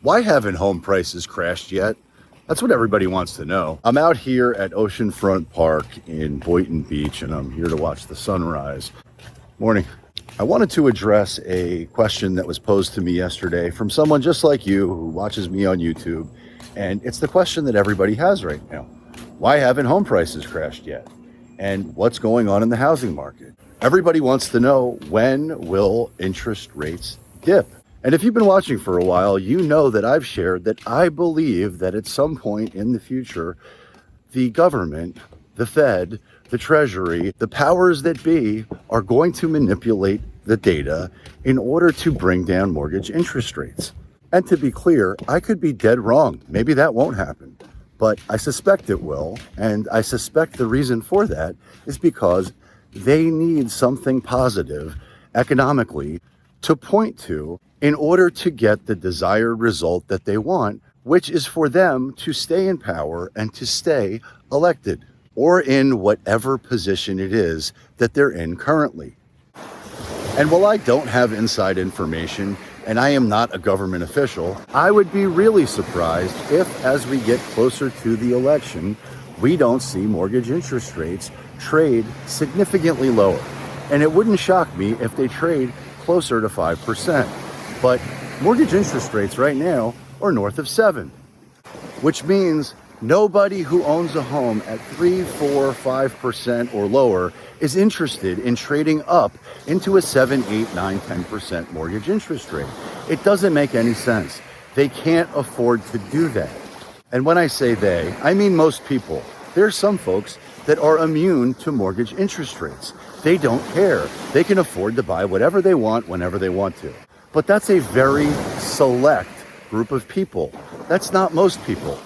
Why haven't home prices crashed yet? That's what everybody wants to know. I'm out here at Oceanfront Park in Boynton Beach, and I'm here to watch the sunrise. Morning. I wanted to address a question that was posed to me yesterday from someone just like you who watches me on YouTube. And it's the question that everybody has right now. Why haven't home prices crashed yet? And what's going on in the housing market? Everybody wants to know, when will interest rates dip? And if you've been watching for a while, you know that I've shared that I believe that at some point in the future, the government, the Fed, the Treasury, the powers that be are going to manipulate the data in order to bring down mortgage interest rates. And to be clear, I could be dead wrong. Maybe that won't happen, but I suspect it will. And I suspect the reason for that is because they need something positive economically to point to in order to get the desired result that they want, which is for them to stay in power and to stay elected or in whatever position it is that they're in currently. And while I don't have inside information and I am not a government official, I would be really surprised if, as we get closer to the election, we don't see mortgage interest rates trade significantly lower. And it wouldn't shock me if they trade closer to 5%. But mortgage interest rates right now are north of 7%, which means nobody who owns a home at 3, 4, 5% or lower is interested in trading up into a 7, 8, 9, 10% mortgage interest rate. It doesn't make any sense. They can't afford to do that. And when I say they, I mean most people. There's some folks that are immune to mortgage interest rates. They don't care. They can afford to buy whatever they want whenever they want to. But that's a very select group of people. That's not most people.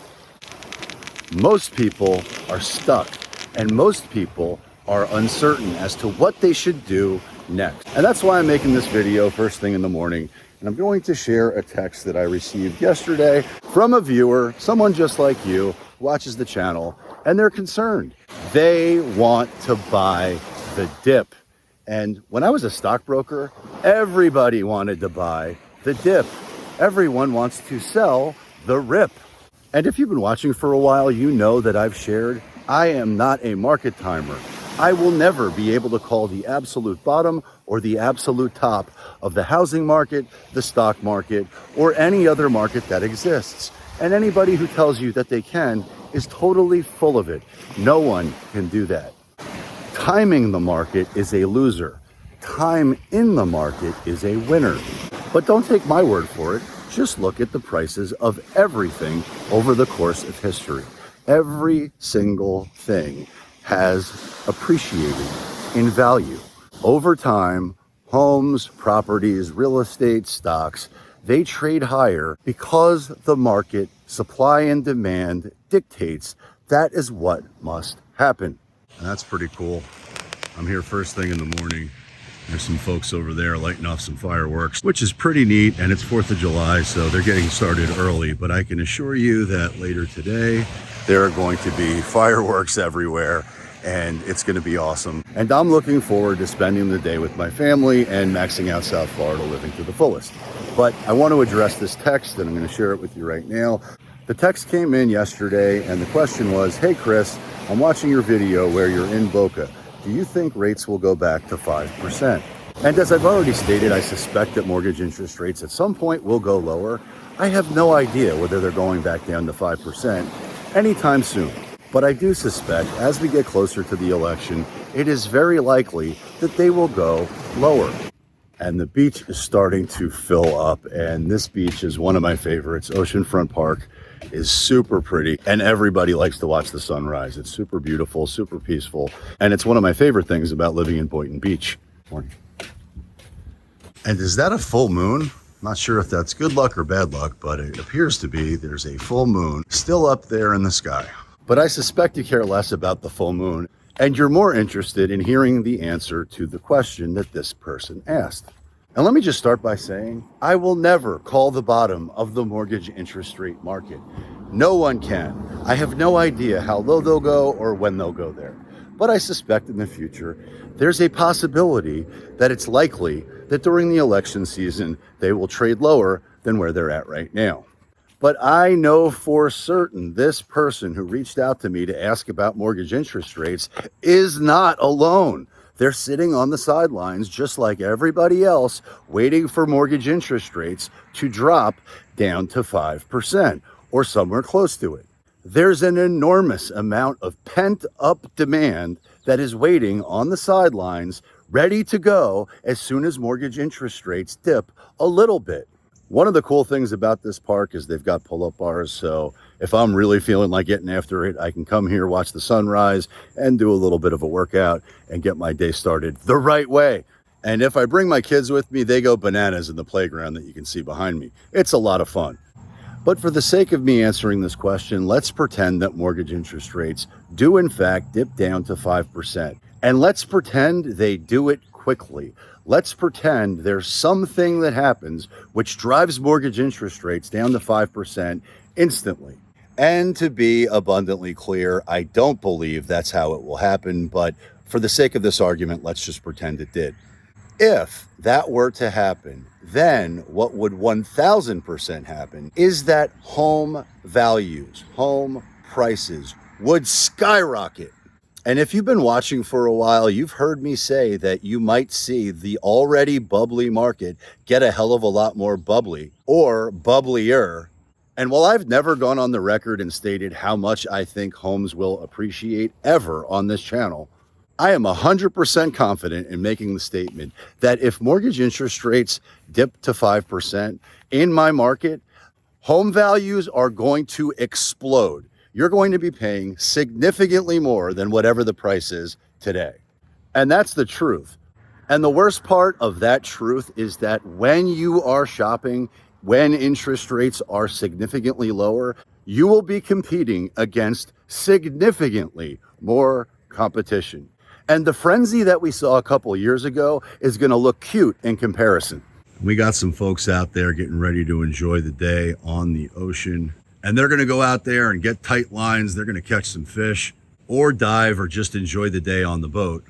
Most people are stuck, and most people are uncertain as to what they should do next. And that's why I'm making this video first thing in the morning. And I'm going to share a text that I received yesterday from a viewer, someone just like you, who watches the channel, and they're concerned. They want to buy the dip. And when I was a stockbroker, everybody wanted to buy the dip. Everyone wants to sell the rip. And if you've been watching for a while, you know that I've shared, I am not a market timer. I will never be able to call the absolute bottom or the absolute top of the housing market, the stock market, or any other market that exists. And anybody who tells you that they can is totally full of it. No one can do that. Timing the market is a loser. Time in the market is a winner. But don't take my word for it. Just look at the prices of everything over the course of history. Every single thing has appreciated in value. Over time, homes, properties, real estate, stocks, they trade higher because the market, supply and demand, dictates that is what must happen. And that's pretty cool. I'm here first thing in the morning. There's some folks over there lighting off some fireworks, which is pretty neat, and it's 4th of July, so they're getting started early. But I can assure you that later today, there are going to be fireworks everywhere, and it's going to be awesome. And I'm looking forward to spending the day with my family and maxing out South Florida living to the fullest. But I want to address this text, and I'm going to share it with you right now. The text came in yesterday, and the question was, hey, Chris, I'm watching your video where you're in Boca. Do you think rates will go back to 5%? And as I've already stated, I suspect that mortgage interest rates at some point will go lower. I have no idea whether they're going back down to 5% anytime soon. But I do suspect as we get closer to the election, it is very likely that they will go lower. And the beach is starting to fill up, and this beach is one of my favorites. Oceanfront Park is super pretty, and everybody likes to watch the sunrise. It's super beautiful, super peaceful, and it's one of my favorite things about living in Boynton Beach. Morning. And is that a full moon? Not sure if that's good luck or bad luck, but it appears to be. There's a full moon still up there in the sky. But I suspect you care less about the full moon, and you're more interested in hearing the answer to the question that this person asked. And let me just start by saying, I will never call the bottom of the mortgage interest rate market. No one can. I have no idea how low they'll go or when they'll go there. But I suspect in the future, there's a possibility that it's likely that during the election season, they will trade lower than where they're at right now. But I know for certain this person who reached out to me to ask about mortgage interest rates is not alone. They're sitting on the sidelines just like everybody else, waiting for mortgage interest rates to drop down to 5% or somewhere close to it. There's an enormous amount of pent-up demand that is waiting on the sidelines, ready to go as soon as mortgage interest rates dip a little bit. One of the cool things about this park is they've got pull-up bars, so if I'm really feeling like getting after it, I can come here, watch the sunrise, and do a little bit of a workout and get my day started the right way. And if I bring my kids with me, they go bananas in the playground that you can see behind me. It's a lot of fun. But for the sake of me answering this question, let's pretend that mortgage interest rates do in fact dip down to 5%. And let's pretend they do it quickly. Let's pretend there's something that happens which drives mortgage interest rates down to 5% instantly. And to be abundantly clear, I don't believe that's how it will happen, but for the sake of this argument, let's just pretend it did. If that were to happen, then what would 1000% happen is that home values, home prices would skyrocket. And if you've been watching for a while, you've heard me say that you might see the already bubbly market get a hell of a lot more bubbly or bubblier. And while I've never gone on the record and stated how much I think homes will appreciate ever on this channel, I am 100% confident in making the statement that if mortgage interest rates dip to 5% in my market, home values are going to explode. You're going to be paying significantly more than whatever the price is today. And that's the truth. And the worst part of that truth is that when you are shopping, when interest rates are significantly lower, you will be competing against significantly more competition. And the frenzy that we saw a couple of years ago is going to look cute in comparison. We got some folks out there getting ready to enjoy the day on the ocean. And they're going to go out there and get tight lines. They're going to catch some fish or dive or just enjoy the day on the boat.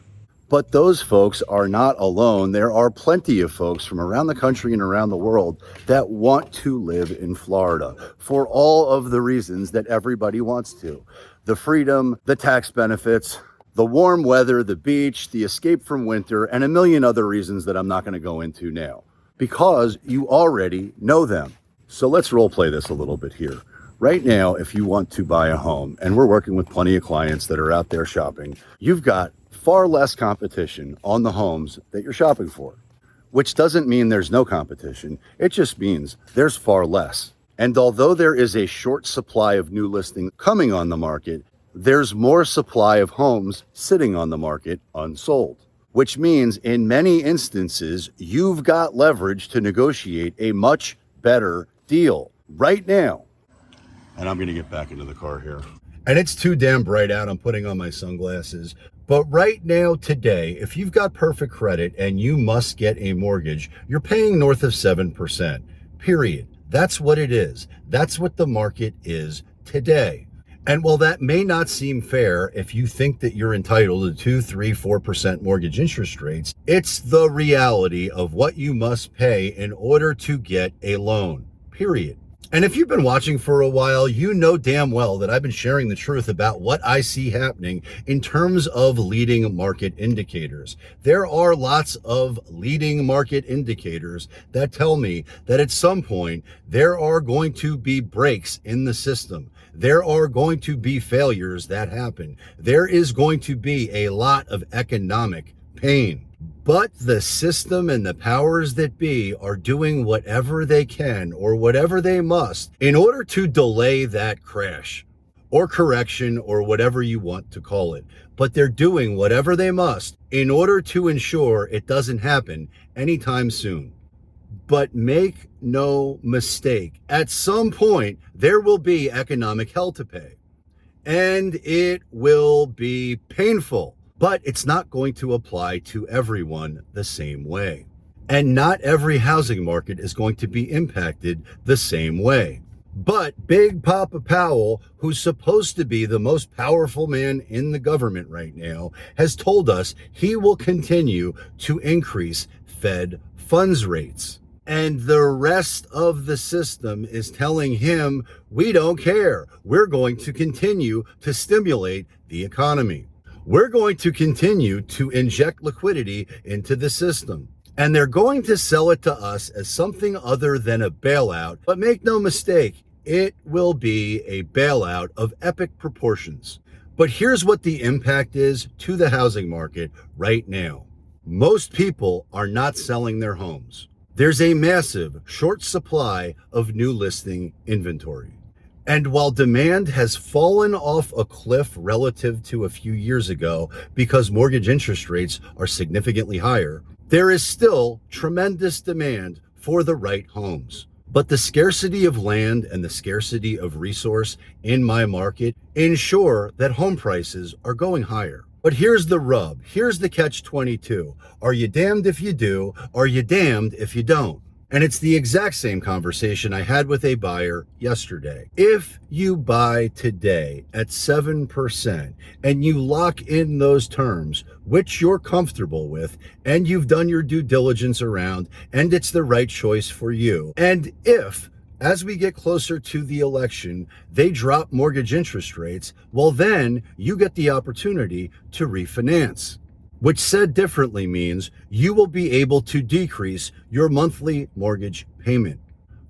But those folks are not alone. There are plenty of folks from around the country and around the world that want to live in Florida for all of the reasons that everybody wants to. The freedom, the tax benefits, the warm weather, the beach, the escape from winter, and a million other reasons that I'm not going to go into now because you already know them. So let's role play this a little bit here. Right now, if you want to buy a home, and we're working with plenty of clients that are out there shopping, you've got far less competition on the homes that you're shopping for, which doesn't mean there's no competition. It just means there's far less. And although there is a short supply of new listings coming on the market, there's more supply of homes sitting on the market unsold, which means in many instances, you've got leverage to negotiate a much better deal right now. And I'm going to get back into the car here. And it's too damn bright out. I'm putting on my sunglasses. But right now, today, if you've got perfect credit and you must get a mortgage, you're paying north of 7%, period. That's what it is. That's what the market is today. And while that may not seem fair if you think that you're entitled to 2, 3, 4% mortgage interest rates, it's the reality of what you must pay in order to get a loan, period. And if you've been watching for a while, you know damn well that I've been sharing the truth about what I see happening in terms of leading market indicators. There are lots of leading market indicators that tell me that at some point there are going to be breaks in the system. There are going to be failures that happen. There is going to be a lot of economic pain. But the system and the powers that be are doing whatever they can or whatever they must in order to delay that crash or correction or whatever you want to call it. But they're doing whatever they must in order to ensure it doesn't happen anytime soon. But make no mistake, at some point, there will be economic hell to pay. And it will be painful. But it's not going to apply to everyone the same way. And not every housing market is going to be impacted the same way. But Big Papa Powell, who's supposed to be the most powerful man in the government right now, has told us he will continue to increase Fed funds rates. And the rest of the system is telling him, we don't care. We're going to continue to stimulate the economy. We're going to continue to inject liquidity into the system. And they're going to sell it to us as something other than a bailout. But make no mistake, it will be a bailout of epic proportions. But here's what the impact is to the housing market right now. Most people are not selling their homes. There's a massive short supply of new listing inventory. And while demand has fallen off a cliff relative to a few years ago because mortgage interest rates are significantly higher, there is still tremendous demand for the right homes. But the scarcity of land and the scarcity of resource in my market ensure that home prices are going higher. But here's the rub. Here's the catch-22. Are you damned if you do? Are you damned if you don't? And it's the exact same conversation I had with a buyer yesterday. If you buy today at 7% and you lock in those terms, which you're comfortable with, and you've done your due diligence around, and it's the right choice for you, and if as we get closer to the election, they drop mortgage interest rates, well, then you get the opportunity to refinance. Which said differently means you will be able to decrease your monthly mortgage payment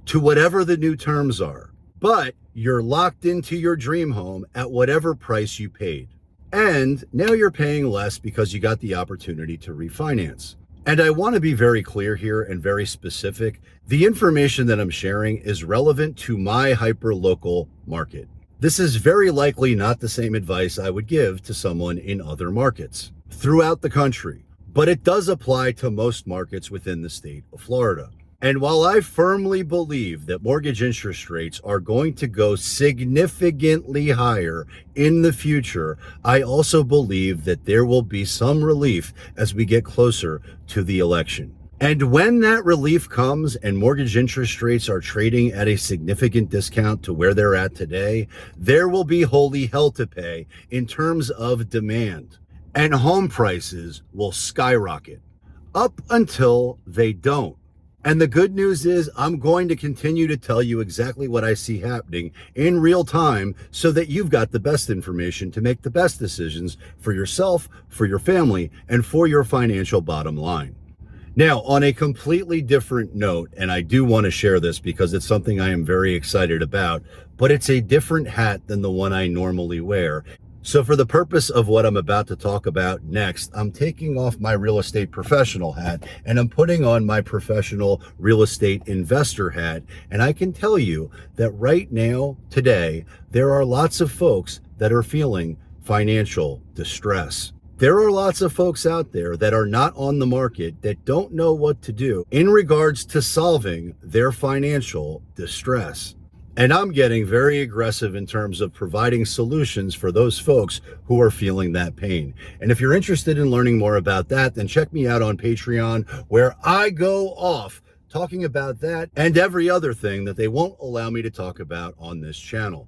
to whatever the new terms are. But you're locked into your dream home at whatever price you paid. And now you're paying less because you got the opportunity to refinance. And I want to be very clear here and very specific. The information that I'm sharing is relevant to my hyper-local market. This is very likely not the same advice I would give to someone in other markets throughout the country, but it does apply to most markets within the state of Florida. And while I firmly believe that mortgage interest rates are going to go significantly higher in the future, I also believe that there will be some relief as we get closer to the election. And when that relief comes and mortgage interest rates are trading at a significant discount to where they're at today, there will be holy hell to pay in terms of demand. And home prices will skyrocket up until they don't. And the good news is I'm going to continue to tell you exactly what I see happening in real time so that you've got the best information to make the best decisions for yourself, for your family, and for your financial bottom line. Now, on a completely different note, and I do want to share this because it's something I am very excited about, but it's a different hat than the one I normally wear. So for the purpose of what I'm about to talk about next, I'm taking off my real estate professional hat and I'm putting on my professional real estate investor hat. And I can tell you that right now, today, there are lots of folks that are feeling financial distress. There are lots of folks out there that are not on the market that don't know what to do in regards to solving their financial distress. And I'm getting very aggressive in terms of providing solutions for those folks who are feeling that pain. And if you're interested in learning more about that, then check me out on Patreon, where I go off talking about that and every other thing that they won't allow me to talk about on this channel.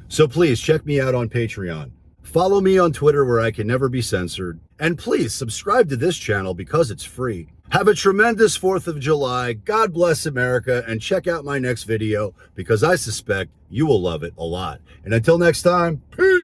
So please check me out on Patreon. Follow me on Twitter, where I can never be censored. And please subscribe to this channel because it's free. Have a tremendous 4th of July. God bless America. And check out my next video because I suspect you will love it a lot. And until next time, peace.